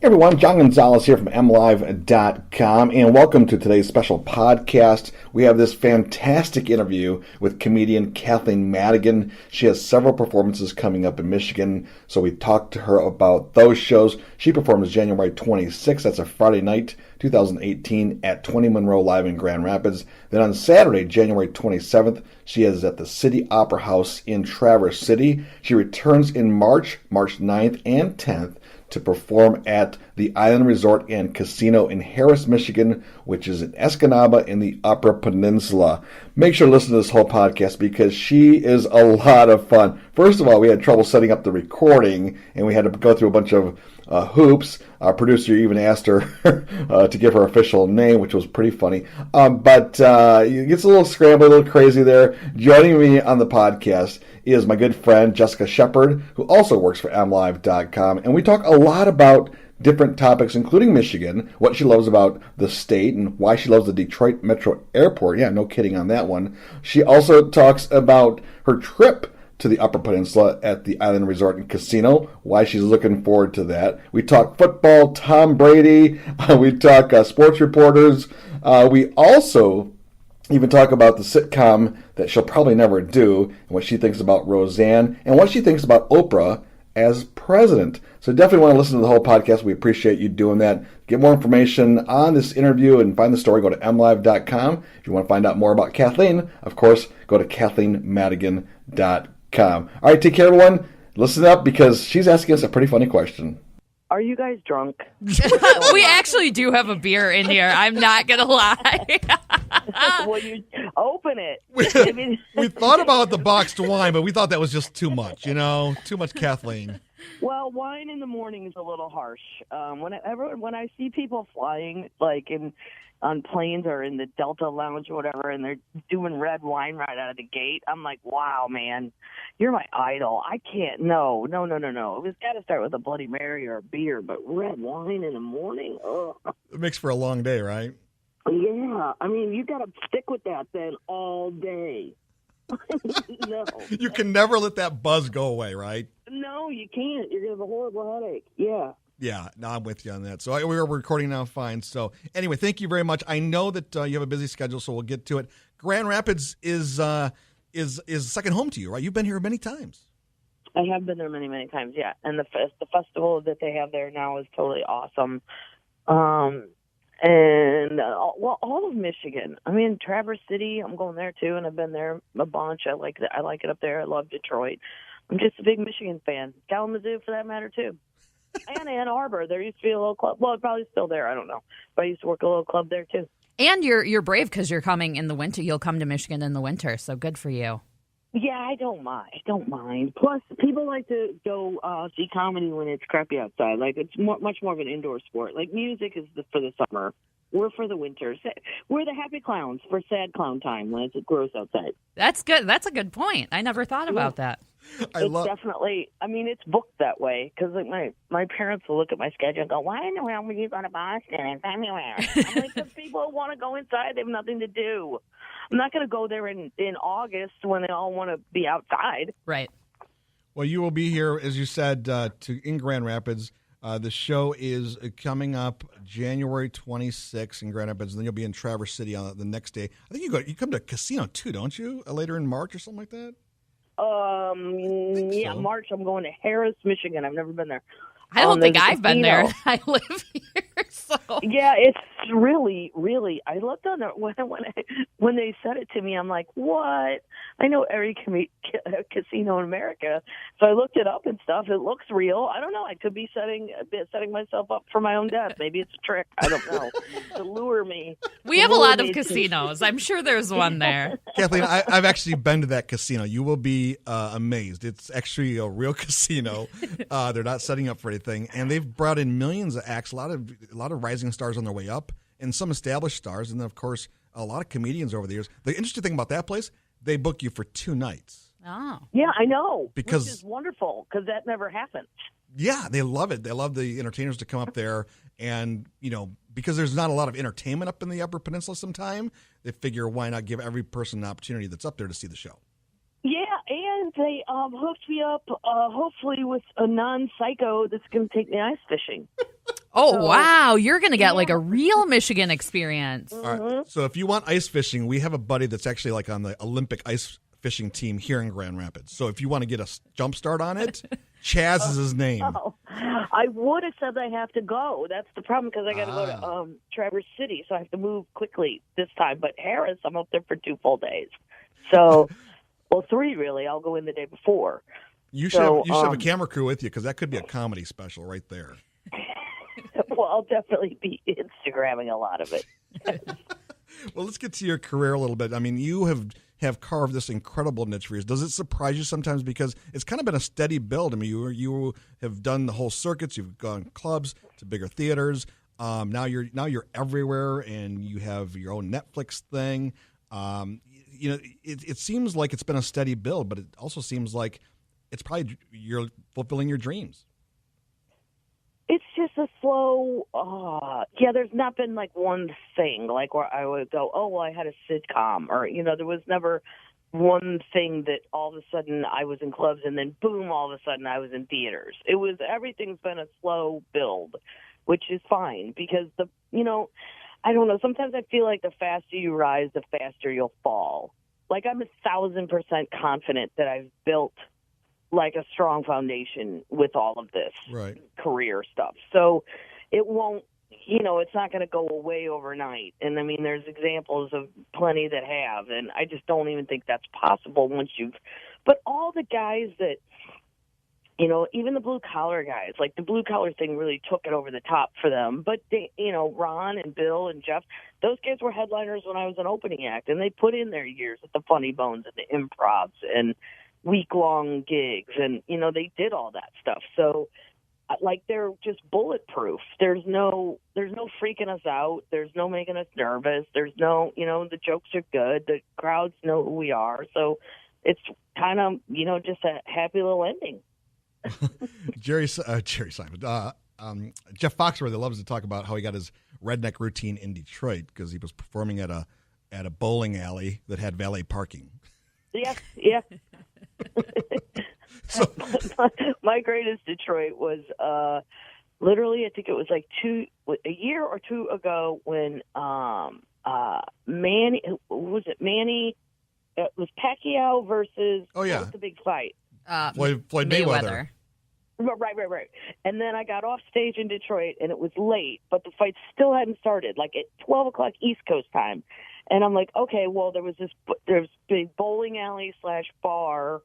Hey everyone, John Gonzalez here from MLive.com, and welcome to today's special podcast. We have this fantastic interview with comedian Kathleen Madigan. She has several performances coming up in Michigan, so we talked to her about those shows. She performs January 26th, that's a Friday night, 2018, at 20 Monroe Live in Grand Rapids. Then on Saturday, January 27th, she is at the City Opera House in Traverse City. She returns in March 9th and 10th, to perform at the Island Resort and Casino in Harris, Michigan, which is in Escanaba in the Upper Peninsula. Make sure to listen to this whole podcast because she is a lot of fun. First of all, we had trouble setting up the recording, and we had to go through a bunch of hoops. Our producer even asked her to give her official name, which was pretty funny. But it gets a little scrambled, a little crazy there. Joining me on the podcast is my good friend Jessica Shepard, who also works for MLive.com. And we talk a lot about different topics, including Michigan, what she loves about the state, and why she loves the Detroit Metro Airport. Yeah, no kidding on that one. She also talks about her trip to the Upper Peninsula at the Island Resort and Casino, why she's looking forward to that. We talk football, Tom Brady. We talk sports reporters. We also even talk about the sitcom that she'll probably never do, and what she thinks about Roseanne, and what she thinks about Oprah as president. So definitely want to listen to the whole podcast. We appreciate you doing that. Get more information on this interview and find the story, go to MLive.com. If you want to find out more about Kathleen, of course, go to KathleenMadigan.com. All right, take care, everyone. Listen up because she's asking us a pretty funny question. Are you guys drunk? We actually do have a beer in here. I'm not going to lie. Well, you open it. We thought about the boxed wine, but we thought that was just too much, too much Kathleen. Well, wine in the morning is a little harsh. When I see people flying, on planes or in the Delta Lounge or whatever, and they're doing red wine right out of the gate, I'm like, wow, man, you're my idol. I can't. No. It's got to start with a Bloody Mary or a beer, but red wine in the morning? Ugh. It makes for a long day, right? Yeah. I mean, you got to stick with that then all day. No. You can never let that buzz go away, right? No, you can't. You're going to have a horrible headache. Yeah. Yeah, no, I'm with you on that. So we're recording now fine. So anyway, thank you very much. I know that you have a busy schedule, so we'll get to it. Grand Rapids is second home to you, right? You've been here many times. I have been there many, many times, yeah. And the festival that they have there now is totally awesome. All of Michigan. I mean, Traverse City, I'm going there too, and I've been there a bunch. I like it up there. I love Detroit. I'm just a big Michigan fan. Kalamazoo, for that matter, too. And Ann Arbor. There used to be a little club. Well, it's probably still there. I don't know. But I used to work a little club there, too. And you're brave because you're coming in the winter. You'll come to Michigan in the winter, so good for you. Yeah, I don't mind. Plus, people like to go see comedy when it's crappy outside. It's much more of an indoor sport. Music is for the summer. We're for the winter. We're the happy clowns for sad clown time when it's gross outside. That's good. That's a good point. I never thought about that. Definitely, I mean, it's booked that way because my parents will look at my schedule and go, why in the hell would you go to Boston in February? I'm like, because people want to go inside. They have nothing to do. I'm not going to go there in August when they all want to be outside. Right. Well, you will be here, as you said, in Grand Rapids. The show is coming up January 26th in Grand Rapids, and then you'll be in Traverse City on the next day. I think you come to a casino too, don't you? Later in March or something like that? Yeah, so. March. I'm going to Harris, Michigan. I've never been there. I don't think I've been there. I live here, so. Yeah, it's really, really. I looked on it when they said it to me. I'm like, what? I know every casino in America, so I looked it up and stuff. It looks real. I don't know. I could be setting myself up for my own death. Maybe it's a trick. I don't know to lure me. We have a lot of casinos. I'm sure there's one there. Kathleen, I've actually been to that casino. You will be amazed. It's actually a real casino. They're not setting up for anything, and they've brought in millions of acts. A lot of rising stars on their way up, and some established stars, and then of course a lot of comedians over the years. The interesting thing about that place, they book you for 2 nights. Oh, yeah, I know, which is wonderful because that never happens. Yeah, they love it. They love the entertainers to come up there, and because there's not a lot of entertainment up in the Upper Peninsula. Sometime they figure, why not give every person an opportunity that's up there to see the show. Yeah, and they hooked me up, hopefully, with a non-psycho that's going to take me ice fishing. Oh, So- wow. You're going to get like a real Michigan experience. All right. So if you want ice fishing, we have a buddy that's actually like on the Olympic ice fishing team here in Grand Rapids. So if you want to get a jump start on it, Chaz is his name. Oh, I would have said I have to go. That's the problem because I got to go to Traverse City, so I have to move quickly this time. But Harris, I'm up there for 2 full days. So, well, 3 really. I'll go in the day before. You should have a camera crew with you because that could be a comedy special right there. Well, I'll definitely be Instagramming a lot of it. Well, let's get to your career a little bit. I mean, you have carved this incredible niche for you. Does it surprise you sometimes because it's kind of been a steady build? I mean, you have done the whole circuits. You've gone clubs to bigger theaters. Now you're everywhere, and you have your own Netflix thing. It seems like it's been a steady build, but it also seems like it's probably you're fulfilling your dreams. It's just a slow, there's not been like one thing, like where I would go, oh, well, I had a sitcom, or, there was never one thing that all of a sudden I was in clubs and then boom, all of a sudden I was in theaters. Everything's been a slow build, which is fine because I don't know, sometimes I feel like the faster you rise, the faster you'll fall. Like I'm 1,000% confident that I've built like a strong foundation with all of this career stuff. So it won't, it's not going to go away overnight. And I mean, there's examples of plenty that have, and I just don't even think that's possible but all the guys that, even the blue collar guys, like the blue collar thing really took it over the top for them. But they, Ron and Bill and Jeff, those guys were headliners when I was an opening act, and they put in their years at the Funny Bones and the Improvs and week-long gigs, and they did all that stuff. So like they're just bulletproof. There's no freaking us out. There's no making us nervous. There's no, the jokes are good. The crowds know who we are. So it's kind of, just a happy little ending. Jerry Simon, Jeff Foxworthy loves to talk about how he got his redneck routine in Detroit because he was performing at a bowling alley that had valet parking. Yeah. So my greatest Detroit was literally, I think it was like a year or 2 ago when Manny, Manny? It was Pacquiao versus what was the big fight? Floyd Mayweather. Right. And then I got off stage in Detroit, and it was late, but the fight still hadn't started, like at 12 o'clock East Coast time. And I'm like, okay, well, there's big bowling alley / bar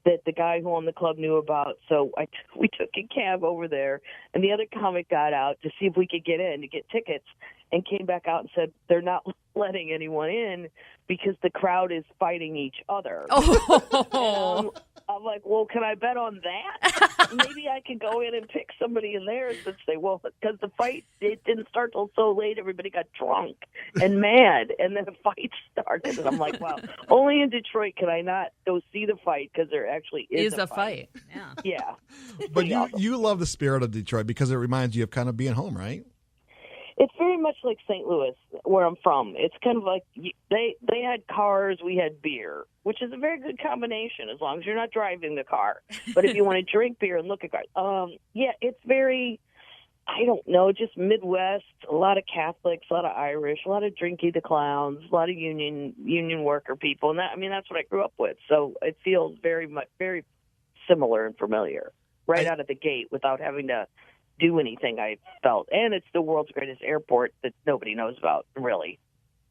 that the guy who owned the club knew about. So we took a cab over there, and the other comic got out to see if we could get in to get tickets, and came back out and said they're not letting anyone in because the crowd is fighting each other. Oh. I'm like, well, can I bet on that? Maybe I can go in and pick somebody in there since they won't, because the fight, it didn't start till so late. Everybody got drunk and mad, and then the fight started. And I'm like, wow, only in Detroit can I not go see the fight because there actually is a fight. Yeah. But you love the spirit of Detroit because it reminds you of kind of being home, right? It's very much like St. Louis, where I'm from. It's kind of like they had cars, we had beer, which is a very good combination as long as you're not driving the car. But if you want to drink beer and look at cars, it's very, I don't know, just Midwest, a lot of Catholics, a lot of Irish, a lot of Drinky the Clowns, a lot of union worker people. And that's what I grew up with. So it feels very similar and familiar out of the gate without having to do anything, I felt. And it's the world's greatest airport that nobody knows about, really.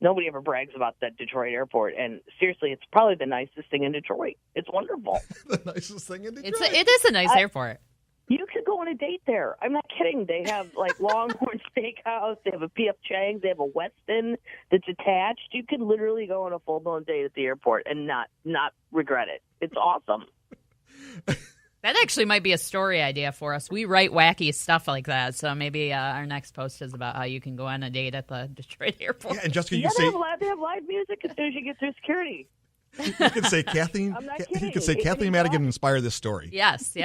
Nobody ever brags about that Detroit airport. And seriously, it's probably the nicest thing in Detroit. It's wonderful. The nicest thing in Detroit. It is a nice airport. You could go on a date there. I'm not kidding. They have like Longhorn Steakhouse. They have a P.F. Chang's. They have a Westin that's attached. You could literally go on a full-blown date at the airport and not regret it. It's awesome. That actually might be a story idea for us. We write wacky stuff like that, so maybe our next post is about how you can go on a date at the Detroit airport. Yeah, and Jessica, they have live music as soon as you get through security. You could say Kathleen. I'm not kidding. You could say Kathleen Madigan inspired this story. Yes.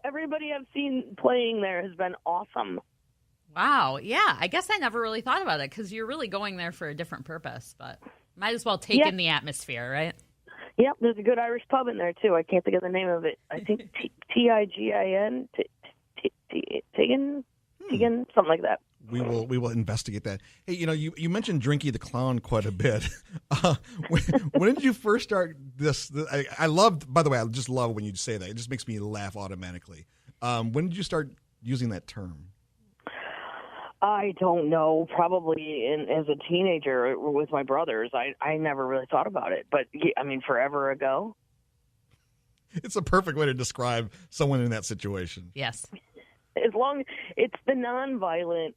Everybody I've seen playing there has been awesome. Wow. Yeah. I guess I never really thought about it because you're really going there for a different purpose, but might as well take in the atmosphere, right? Yep, there's a good Irish pub in there, too. I can't think of the name of it. I think Tigin? Madigan, something like that. We will investigate that. Hey, you mentioned Drinky the Clown quite a bit. When did you first start this? I love, by the way, I just love when you say that. It just makes me laugh automatically. When did you start using that term? I don't know. Probably as a teenager with my brothers. I never really thought about it. But, I mean, forever ago. It's a perfect way to describe someone in that situation. Yes. As long it's the nonviolent,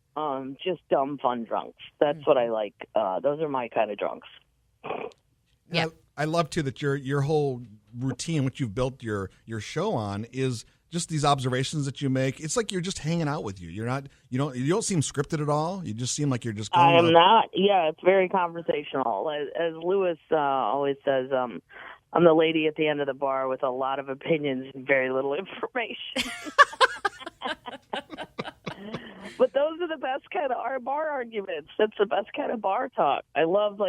just dumb fun drunks. That's what I like. Those are my kind of drunks. Yeah, I love too that your whole routine, what you've built your show on, is just these observations that you make. It's like you're just hanging out with you. You don't seem scripted at all. You just seem like you're just going I am up. not. Yeah, it's very conversational. As Lewis always says, I'm the lady at the end of the bar with a lot of opinions and very little information. But those are the best kind of bar arguments. That's the best kind of bar talk. I love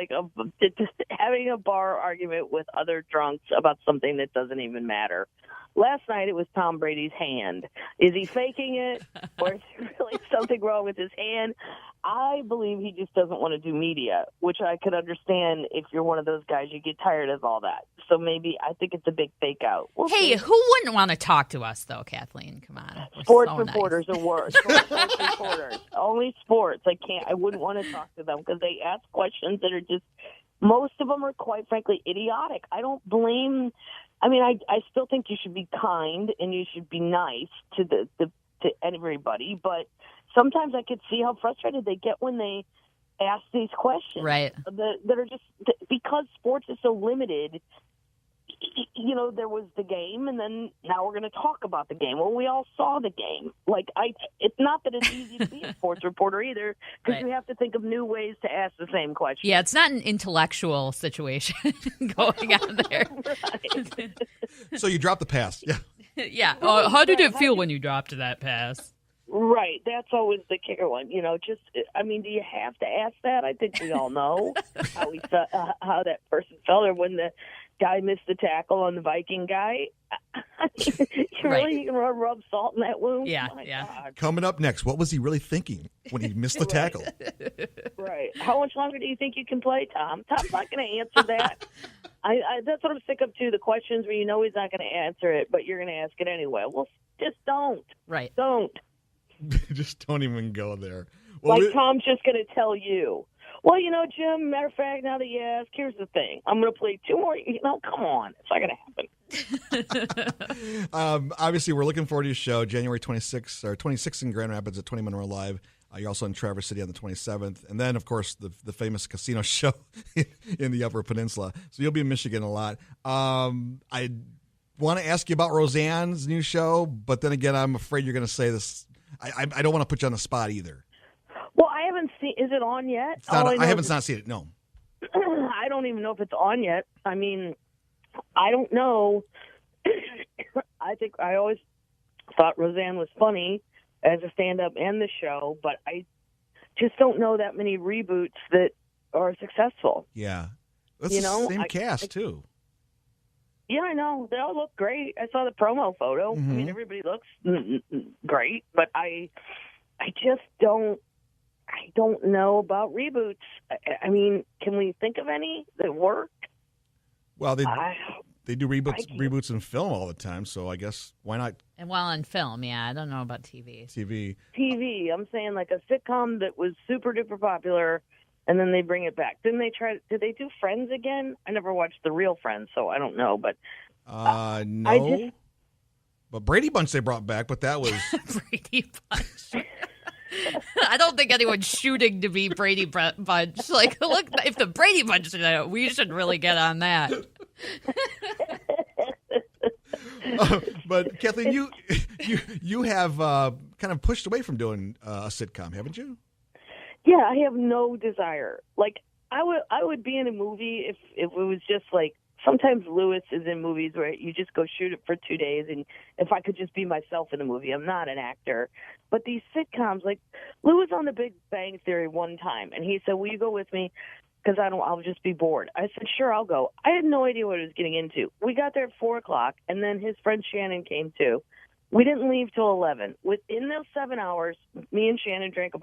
just having a bar argument with other drunks about something that doesn't even matter. Last night it was Tom Brady's hand. Is he faking it, or is there really something wrong with his hand? I believe he just doesn't want to do media, which I could understand if you're one of those guys. You get tired of all that. So maybe I think it's a big fake out. Hey, who wouldn't want to talk to us, though, Kathleen? Come on. Sports reporters are worse. Sports reporters. Only sports. I wouldn't want to talk to them because they ask questions that are just, most of them are quite frankly idiotic. I don't blame. I mean, I still think you should be kind and you should be nice to to everybody, but sometimes I could see how frustrated they get when they ask these questions. Right. That are just, because sports is so limited. There was the game, and then now we're going to talk about the game. Well, we all saw the game. It's not that it's easy to be a sports reporter either, because you have to think of new ways to ask the same question. Yeah, it's not an intellectual situation going on there. Right. So you dropped the pass. Yeah. Yeah. How did it feel when you dropped that pass? Right. That's always the kicker one. Do you have to ask that? I think we all know how that person felt, or when the guy missed the tackle on the Viking guy. You can rub salt in that wound? Yeah, God. Coming up next, what was he really thinking when he missed the tackle? Right. How much longer do you think you can play, Tom? Tom's not going to answer that. That's what I'm sick of, too, the questions where he's not going to answer it, but you're going to ask it anyway. Well, just don't. Right. Don't. Just don't even go there. Well, Tom's just going to tell you. Well, Jim, matter of fact, now that you ask, here's the thing. I'm going to play 2 more. Come on. It's not going to happen. Obviously, we're looking forward to your show, January 26th in Grand Rapids at 20 Monroe Live. You're also in Traverse City on the 27th. And then, of course, the famous casino show in the Upper Peninsula. So you'll be in Michigan a lot. I want to ask you about Roseanne's new show, but then again, I'm afraid you're going to say this. I don't want to put you on the spot either. Well, I haven't seen. Is it on yet? I haven't not seen it. No. I don't even know if it's on yet. I mean, I don't know. I think I always thought Roseanne was funny as a stand-up and the show, but I just don't know that many reboots that are successful. Yeah, that's the same cast too. Yeah, I know. They all look great. I saw the promo photo. Mm-hmm. I mean, everybody looks great, but I just don't. I don't know about reboots. I mean, can we think of any that work? Well, they do reboots in film all the time, so I guess why not? And while on film, yeah, I don't know about TV. TV. I'm saying like a sitcom that was super duper popular, and then they bring it back. Did they do Friends again? I never watched the real Friends, so I don't know. But no. But Brady Bunch they brought back, but that was Brady Bunch. I don't think anyone's shooting to be Brady Bunch. Look, if the Brady Bunch did it, we should really get on that. But Kathleen, you have kind of pushed away from doing a sitcom, haven't you? Yeah, I have no desire. I would be in a movie if it was just like. Sometimes Lewis is in movies where you just go shoot it for 2 days, and if I could just be myself in the movie, I'm not an actor. But these sitcoms, like Lewis on The Big Bang Theory one time, and he said, "Will you go with me? Because I'll just be bored." I said, "Sure, I'll go." I had no idea what I was getting into. We got there at 4:00, and then his friend Shannon came too. We didn't leave till 11. Within those 7 hours, me and Shannon drank